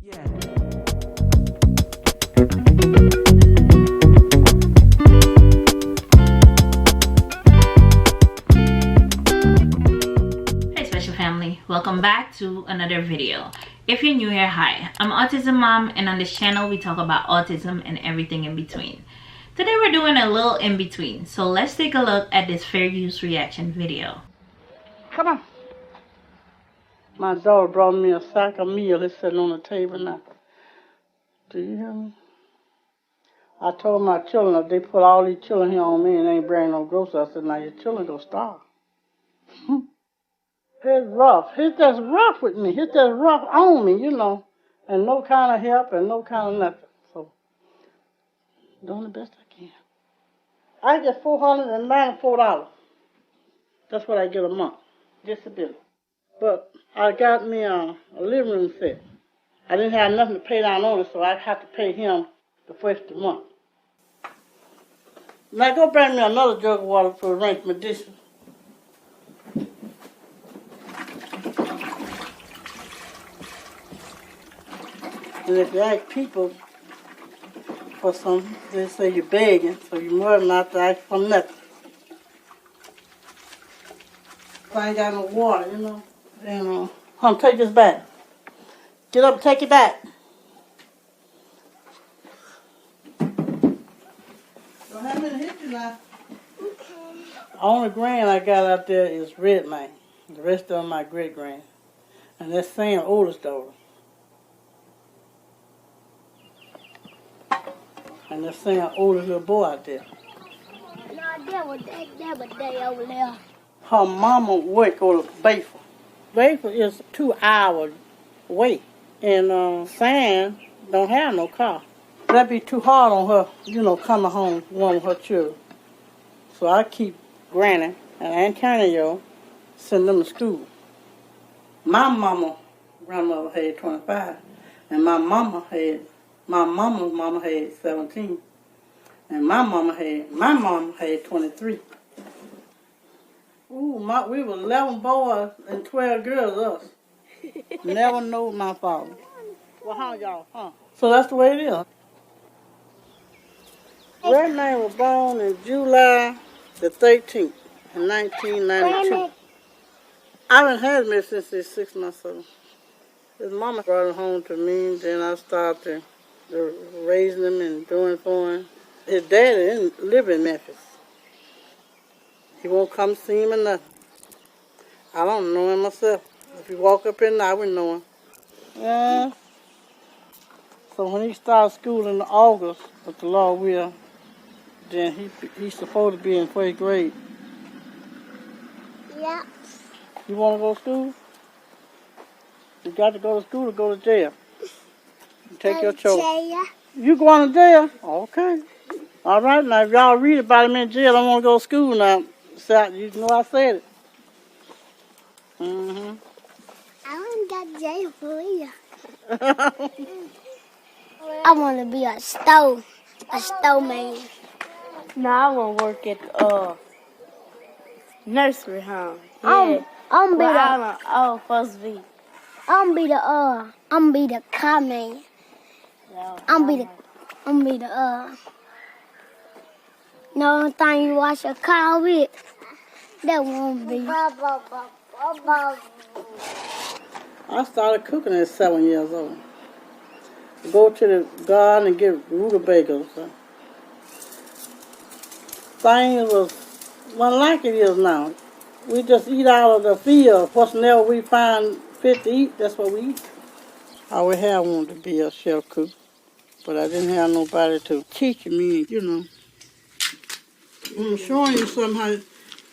Hey special family, welcome back to another video. If you're new here, hi, I'm Autism Mom, and on this channel we talk about autism and everything in between. Today we're doing a little in between, so let's take a look at this fair use reaction video. Come on. My daughter brought me a sack of meal. It's sitting on the table now. Do you hear me? I told my children if they put all these children here on me and they ain't bringing no groceries, I said, now your children gonna starve. It's rough. It's just rough with me. It's just rough on me, you know. And no kind of help and no kind of nothing. So, doing the best I can. I get $494. That's what I get a month. Disability. But I got me a living room set. I didn't have nothing to pay down on it, so I had to pay him the first of the month. Now go bring me another jug of water to rinse my dishes. And if you ask people for something, they say you're begging, so you must not to ask for nothing. If I ain't got no water, you know, and take this back. Get up and take it back. Don't have me to hit you now. The only grand I got out there is red man. The rest of them my great grand. And that's Sam's oldest daughter. And that's Sam's oldest little boy out there. No, that was they over there. Her mama work on Bayford. Bayford is 2 hours away. And Sam don't have no car. That'd be too hard on her, you know, coming home one of her children. So I keep Granny and Antonio, send them to school. My grandmother had 25, and my mama's mama had 17, and my mama had 23. Ooh, we were 11 boys and 12 girls, us. Never know my father. Well, how y'all, huh? So that's the way it is. Red Man was born in July the 13th, in 1992. I've been had him since he's 6 months old. His mama brought him home to me, and then I started raising him and doing for him. His daddy didn't live in Memphis. He won't come see him or nothing. I don't know him myself. If he walk up in there, I wouldn't know him. Yeah. So when he started school in August, with the Lord will, then he's supposed to be in 1st grade. Yeah. You want to go to school? You got to go to school or go to jail. You take your choice. Jail. You going to jail? Okay. All right, now if y'all read about him in jail, I want to go to school now. So you know I said it. Mm-hmm. I want to go to jail for real. I want to be a store man. No, I want to work at the nursery home. Yeah. I'm be the car man. I'm be the no time you wash a car with. That won't be. I started cooking at 7 years old. Go to the garden and get rutabagas. Things wasn't like it is now. We just eat out of the field. Whatever we find fit to eat, that's what we eat. I always have wanted to be a chef cook, but I didn't have nobody to teach me, you know. I'm showing you somehow.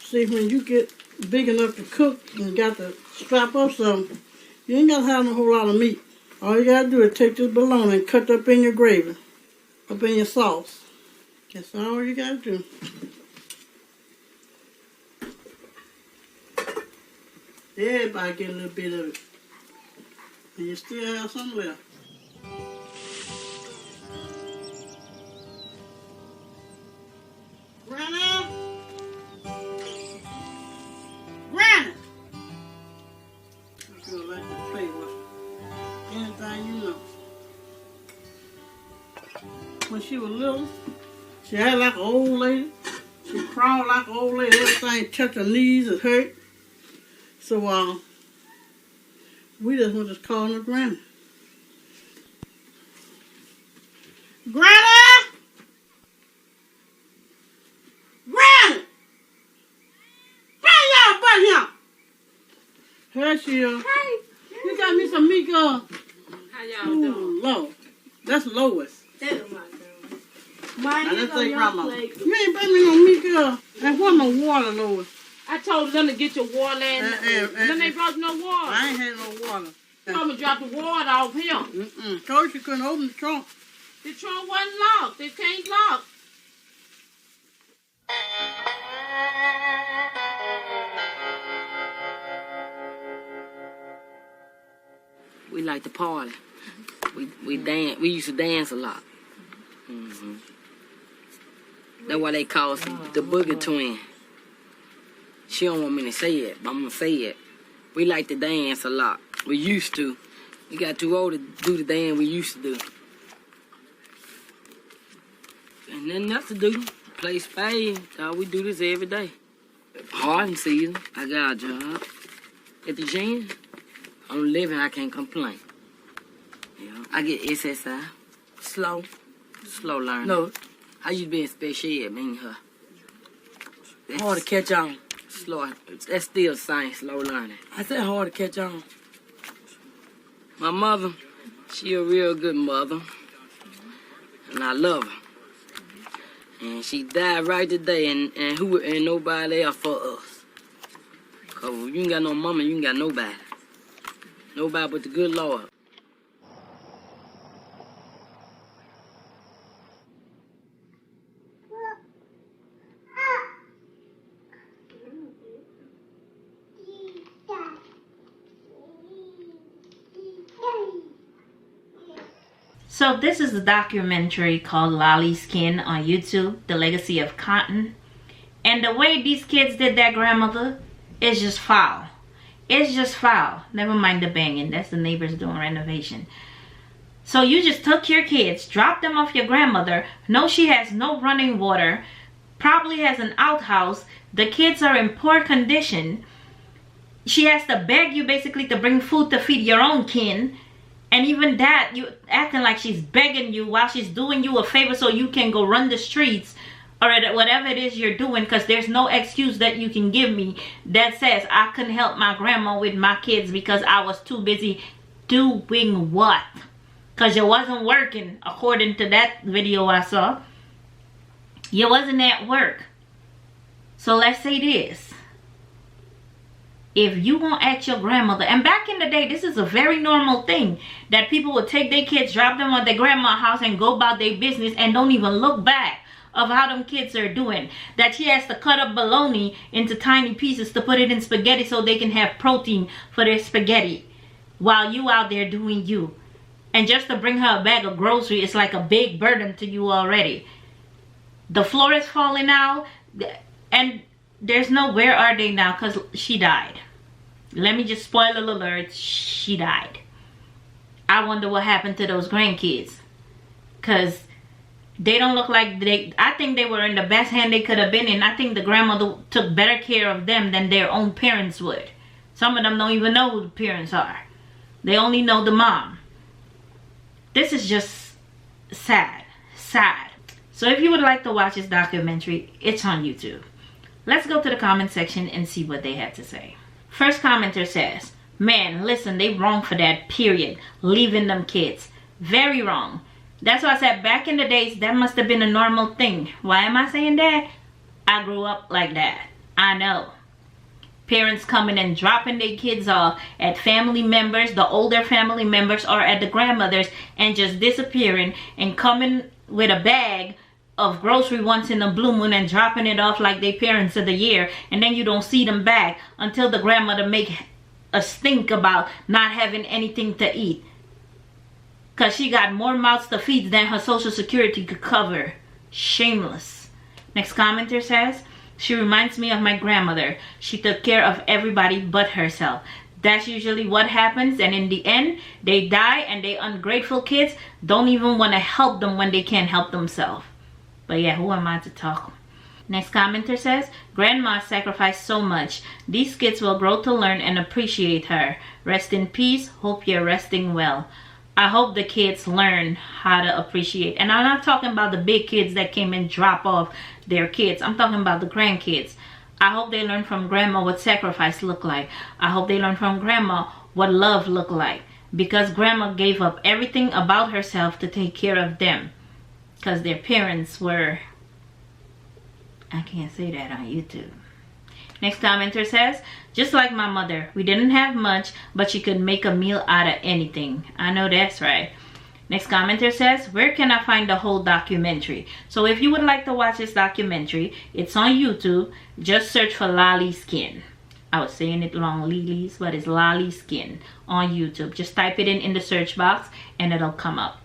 See, when you get big enough to cook and got to strap up something, you ain't got to have a whole lot of meat. All you got to do is take this bologna and cut up in your gravy, up in your sauce. That's all you got to do. Everybody get a little bit of it. And you still have some left. Granny! Granny! I feel like to play with anything you know. when she was little. She had like an old lady. She crawled like an old lady. Everything touched her knees and hurt. So we just went to calling her Granny. Granny! Granny! Bring y'all butt here! Here she is. Hey! You got me some meat, girl. How y'all doing? Low. That's Lois. That's my girl. Mine Now, is let's on say your grandma. plate. You ain't bring me no meat, girl. And where's my water, Lois? I told them to get your water then they brought no water. I ain't had no water. I'm gonna drop the water off here. Told you couldn't open the trunk. The trunk wasn't locked. It can't lock. We like to party. We dance. We used to dance a lot. That's why they call us the Boogie Twin. She don't want me to say it, but I'm gonna say it. We like to dance a lot. We used to. We got too old to do the dance we used to do. And nothing else to do. Play spades. We do this every day. Hard season. I got a job. At the gym. I'm living, I can't complain. Yeah. I get SSI. Slow learning. No. I used to be in special ed, me and her. That's hard to catch on. Slow. That's still science, slow learning. I said hard to catch on. My mother, she a real good mother. And I love her. And she died right today, and who ain't nobody there for us. Cause if you ain't got no mama, you ain't got nobody. Nobody but the good Lord. So this is a documentary called Lolly Skin on YouTube, The Legacy of Cotton. And the way these kids did their grandmother is just foul. It's just foul. Never mind the banging. That's the neighbors doing renovation. So you just took your kids, dropped them off your grandmother. No, she has no running water. Probably has an outhouse. The kids are in poor condition. She has to beg you basically to bring food to feed your own kin. And even that, you acting like she's begging you while she's doing you a favor so you can go run the streets or whatever it is you're doing, because there's no excuse that you can give me that says I couldn't help my grandma with my kids because I was too busy doing what? Because you wasn't working, according to that video I saw. You wasn't at work. So let's say this. If you won't ask your grandmother, and back in the day, this is a very normal thing, that people would take their kids, drop them at their grandma's house and go about their business and don't even look back of how them kids are doing. That she has to cut up bologna into tiny pieces to put it in spaghetti so they can have protein for their spaghetti while you out there doing you. And just to bring her a bag of groceries, it's like a big burden to you already. The floor is falling out, and there's no where are they now, because she died. Let me just spoil alert, she died. I wonder what happened to those grandkids, because they don't look like I think they were in the best hand they could have been in. I think the grandmother took better care of them than their own parents would. Some of them don't even know who the parents are. They only know the mom. This is just sad. So if you would like to watch this documentary, it's on YouTube. Let's go to the comment section and see what they had to say. First commenter says, man, listen, they wrong for that, period. Leaving them kids. Very wrong. That's why I said back in the days, that must have been a normal thing. Why am I saying that? I grew up like that. I know. Parents coming and dropping their kids off at family members, the older family members, or at the grandmothers, and just disappearing and coming with a bag of grocery once in a blue moon and dropping it off like they parents of the year, and then you don't see them back until the grandmother make a stink about not having anything to eat because she got more mouths to feed than her social security could cover. Shameless. Next commenter says, she reminds me of my grandmother. She took care of everybody but herself. That's usually what happens, and in the end they die, and they ungrateful kids don't even want to help them when they can't help themselves. But yeah, who am I to talk? Next commenter says, grandma sacrificed so much. These kids will grow to learn and appreciate her. Rest in peace. Hope you're resting well. I hope the kids learn how to appreciate. And I'm not talking about the big kids that came and drop off their kids. I'm talking about the grandkids. I hope they learn from grandma what sacrifice look like. I hope they learn from grandma what love look like. Because grandma gave up everything about herself to take care of them. Because their parents were... I can't say that on YouTube. Next commenter says, just like my mother, we didn't have much, but she could make a meal out of anything. I know that's right. Next commenter says, where can I find the whole documentary? So if you would like to watch this documentary, it's on YouTube. Just search for Lolly Skin. I was saying it wrong, Lily's, but it's Lolly Skin on YouTube. Just type it in the search box and it'll come up.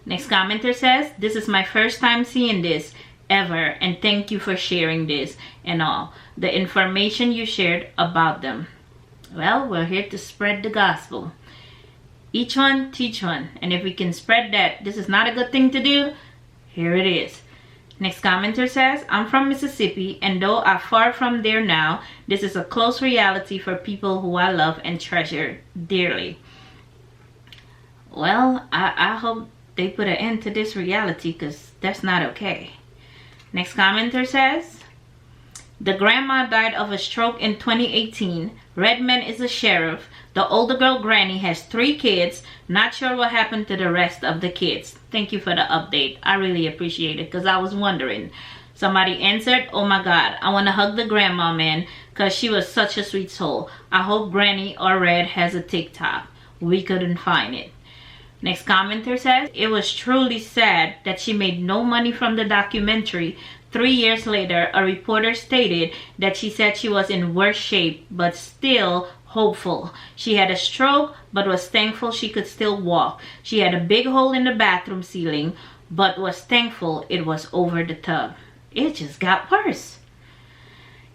Next commenter says, this is my first time seeing this ever, and thank you for sharing this and all the information you shared about them. Well, we're here to spread the gospel. Each one teach one, and if we can spread that this is not a good thing to do, here it is. Next commenter says, I'm from Mississippi, and though I'm far from there now, this is a close reality for people who I love and treasure dearly. Well, I hope they put an end to this reality, because that's not okay. Next commenter says, the grandma died of a stroke in 2018. Redman is a sheriff. The older girl, Granny, has 3 kids. Not sure what happened to the rest of the kids. Thank you for the update. I really appreciate it, because I was wondering. Somebody answered, oh my God, I want to hug the grandma, man, because she was such a sweet soul. I hope Granny or Red has a TikTok. We couldn't find it. Next commenter says, it was truly sad that she made no money from the documentary. 3 years later, a reporter stated that she said she was in worse shape, but still hopeful. She had a stroke, but was thankful she could still walk. She had a big hole in the bathroom ceiling, but was thankful it was over the tub. It just got worse.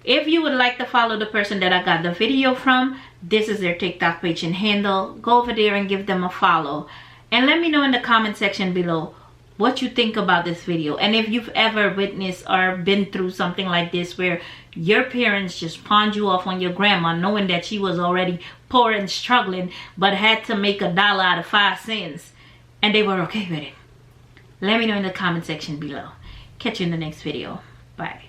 If you would like to follow the person that I got the video from, this is their TikTok page and handle. Go over there and give them a follow. And let me know in the comment section below what you think about this video. And if you've ever witnessed or been through something like this where your parents just pawned you off on your grandma knowing that she was already poor and struggling but had to make $1 out of 5 cents and they were okay with it. Let me know in the comment section below. Catch you in the next video. Bye.